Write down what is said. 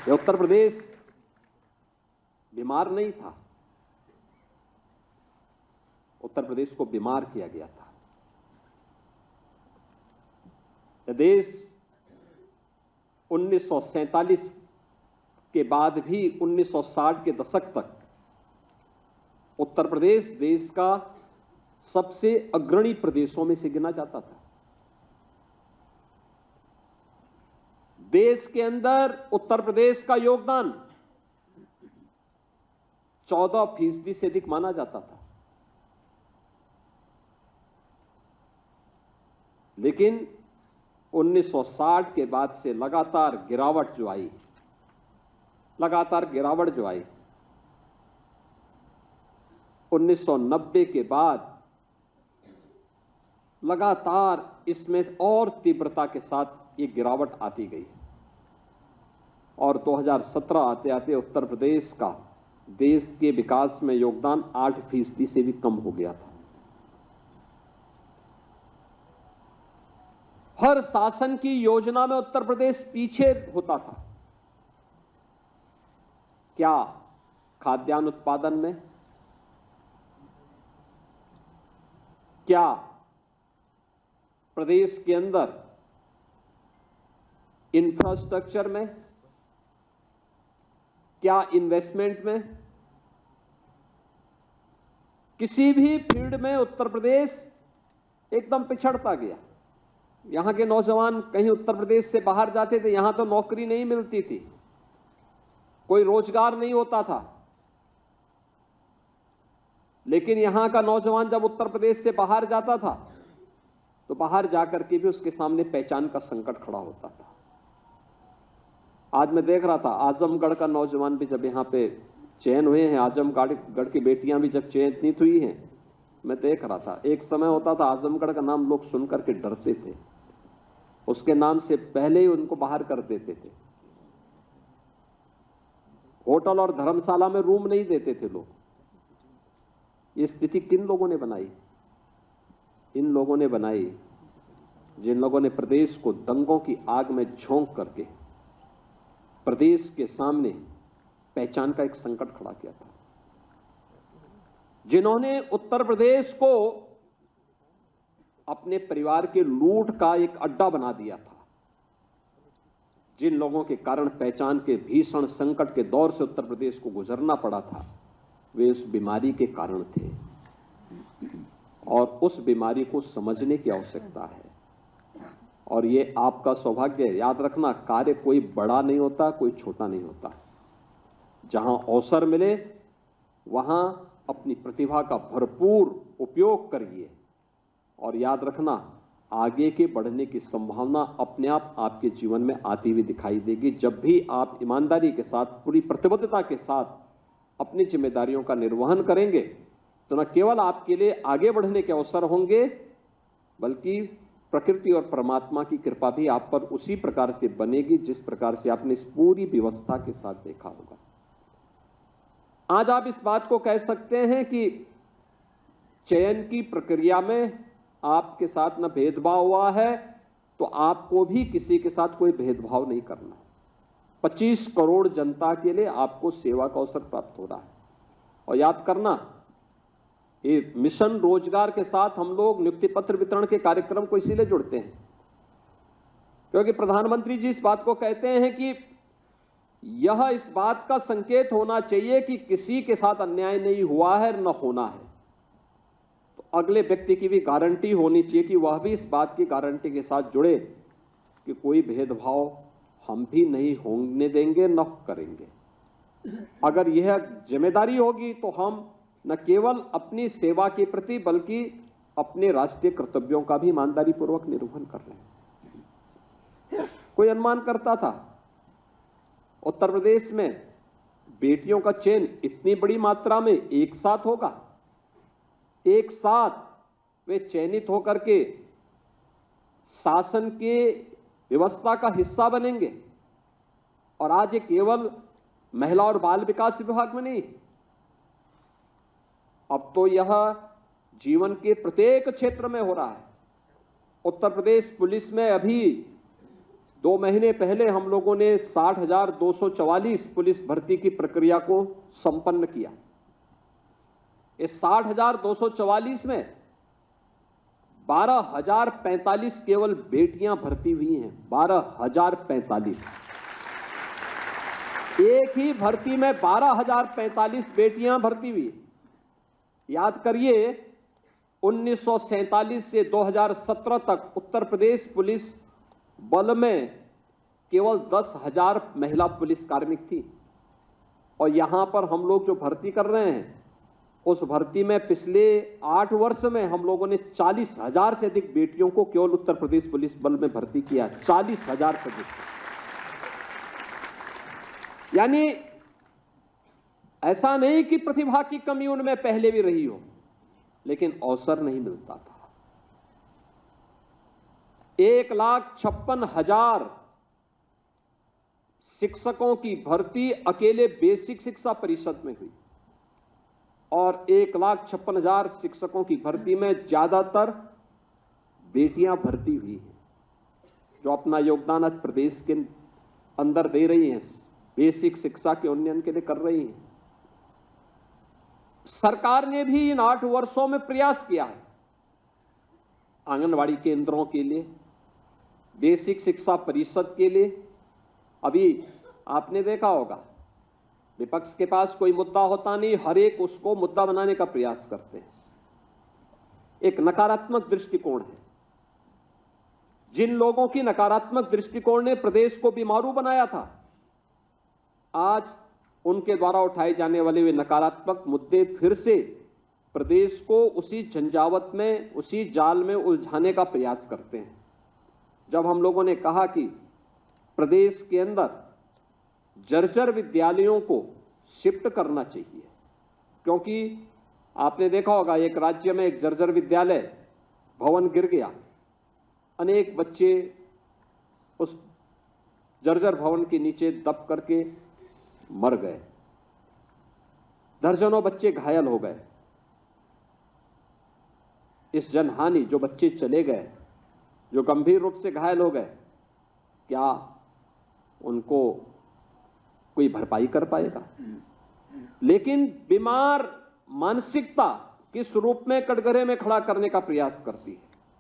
ये उत्तर प्रदेश बीमार नहीं था, उत्तर प्रदेश को बीमार किया गया था। यह देश 1947 के बाद भी 1960 के दशक तक उत्तर प्रदेश देश का सबसे अग्रणी प्रदेशों में से गिना जाता था। देश के अंदर उत्तर प्रदेश का योगदान 14% से अधिक माना जाता था। लेकिन 1960 के बाद से लगातार गिरावट जो आई, लगातार गिरावट जो आई, 1990 के बाद लगातार इसमें और तीव्रता के साथ ये गिरावट आती गई और 2017 आते आते उत्तर प्रदेश का देश के विकास में योगदान 8% से भी कम हो गया था। हर शासन की योजना में उत्तर प्रदेश पीछे होता था। क्या खाद्यान्न उत्पादन में, क्या प्रदेश के अंदर इंफ्रास्ट्रक्चर में, क्या इन्वेस्टमेंट में, किसी भी फील्ड में उत्तर प्रदेश एकदम पिछड़ता गया। यहां के नौजवान कहीं उत्तर प्रदेश से बाहर जाते थे, यहां तो नौकरी नहीं मिलती थी, कोई रोजगार नहीं होता था। लेकिन यहां का नौजवान जब उत्तर प्रदेश से बाहर जाता था तो बाहर जाकर के भी उसके सामने पहचान का संकट खड़ा होता था। आज मैं देख रहा था आजमगढ़ का नौजवान भी जब यहां पे चयन हुए हैं, आजमगढ़ की बेटियां भी जब चयनित हुई हैं, मैं देख रहा था एक समय होता था आजमगढ़ का नाम लोग सुनकर के डरते थे, उसके नाम से पहले ही उनको बाहर कर देते थे। होटल और धर्मशाला में रूम नहीं देते थे लोग। ये स्थिति किन लोगों ने बनाई? इन लोगों ने बनाई जिन लोगों ने प्रदेश को दंगों की आग में झोंक करके प्रदेश के सामने पहचान का एक संकट खड़ा किया था, जिन्होंने उत्तर प्रदेश को अपने परिवार के लूट का एक अड्डा बना दिया था। जिन लोगों के कारण पहचान के भीषण संकट के दौर से उत्तर प्रदेश को गुजरना पड़ा था, वे उस बीमारी के कारण थे और उस बीमारी को समझने की आवश्यकता है। और ये आपका सौभाग्य है। याद रखना, कार्य कोई बड़ा नहीं होता, कोई छोटा नहीं होता। जहां अवसर मिले वहां अपनी प्रतिभा का भरपूर उपयोग करिए और याद रखना, आगे के बढ़ने की संभावना अपने आप आपके जीवन में आती हुई दिखाई देगी जब भी आप ईमानदारी के साथ, पूरी प्रतिबद्धता के साथ अपनी जिम्मेदारियों का निर्वहन करेंगे। तो न केवल आपके लिए आगे बढ़ने के अवसर होंगे, बल्कि प्रकृति और परमात्मा की कृपा भी आप पर उसी प्रकार से बनेगी जिस प्रकार से आपने इस पूरी व्यवस्था के साथ देखा होगा। आज आप इस बात को कह सकते हैं कि चयन की प्रक्रिया में आपके साथ न भेदभाव हुआ है, तो आपको भी किसी के साथ कोई भेदभाव नहीं करना। 25 करोड़ जनता के लिए आपको सेवा का अवसर प्राप्त हो रहा है। और याद करना, ये मिशन रोजगार के साथ हम लोग नियुक्ति पत्र वितरण के कार्यक्रम को इसीलिए जुड़ते हैं क्योंकि प्रधानमंत्री जी इस बात को कहते हैं कि यह इस बात का संकेत होना चाहिए कि किसी के साथ अन्याय नहीं हुआ है, न होना है। तो अगले व्यक्ति की भी गारंटी होनी चाहिए कि वह भी इस बात की गारंटी के साथ जुड़े कि कोई भेदभाव हम भी नहीं होने देंगे, न करेंगे। अगर यह जिम्मेदारी होगी तो हम न केवल अपनी सेवा के प्रति बल्कि अपने राष्ट्रीय कर्तव्यों का भी ईमानदारी पूर्वक निर्वहन कर रहे हैं। कोई अनुमान करता था उत्तर प्रदेश में बेटियों का चयन इतनी बड़ी मात्रा में एक साथ होगा, एक साथ वे चयनित होकर के शासन के व्यवस्था का हिस्सा बनेंगे। और आज ये केवल महिला और बाल विकास विभाग में नहीं, अब तो यह जीवन के प्रत्येक क्षेत्र में हो रहा है। उत्तर प्रदेश पुलिस में अभी 2 महीने पहले हम लोगों ने 60,244 पुलिस भर्ती की प्रक्रिया को संपन्न किया। इस 60,244 में 12,045 केवल बेटियां भर्ती हुई हैं। 12,045। एक ही भर्ती में 12,045 बेटियां भर्ती हुई। याद करिए, 1947 से 2017 तक उत्तर प्रदेश पुलिस बल में केवल 10,000 महिला पुलिस कार्मिक थी, और यहां पर हम लोग जो भर्ती कर रहे हैं, उस भर्ती में पिछले 8 वर्ष में हम लोगों ने 40,000 से अधिक बेटियों को केवल उत्तर प्रदेश पुलिस बल में भर्ती किया। 40,000 से अधिक। यानी ऐसा नहीं कि प्रतिभा की कमी उनमें पहले भी रही हो, लेकिन अवसर नहीं मिलता था। 1,56,000 शिक्षकों की भर्ती अकेले बेसिक शिक्षा परिषद में हुई, और 1,56,000 शिक्षकों की भर्ती में ज्यादातर बेटियां भर्ती हुई हैं, जो अपना योगदान आज प्रदेश के अंदर दे रही हैं, बेसिक शिक्षा के उन्नयन के लिए कर रही हैं। सरकार ने भी इन 8 वर्षों में प्रयास किया है। आंगनवाड़ी केंद्रों के लिए, बेसिक शिक्षा परिषद के लिए। अभी आपने देखा होगा, विपक्ष के पास कोई मुद्दा होता नहीं, हर एक उसको मुद्दा बनाने का प्रयास करते हैं। एक नकारात्मक दृष्टिकोण है। जिन लोगों की नकारात्मक दृष्टिकोण ने प्रदेश को बीमारू बनाया था, आज उनके द्वारा उठाए जाने वाले वे नकारात्मक मुद्दे फिर से प्रदेश को उसी झंझावत में, उसी जाल में उलझाने का प्रयास करते हैं। जब हम लोगों ने कहा कि प्रदेश के अंदर जर्जर विद्यालयों को शिफ्ट करना चाहिए, क्योंकि आपने देखा होगा एक राज्य में एक जर्जर विद्यालय भवन गिर गया, अनेक बच्चे उस जर्जर भवन के नीचे दब करके मर गए, दर्जनों बच्चे घायल हो गए। इस जनहानि, जो बच्चे चले गए, जो गंभीर रूप से घायल हो गए, क्या उनको कोई भरपाई कर पाएगा? लेकिन बीमार मानसिकता किस रूप में कटघरे में खड़ा करने का प्रयास करती है।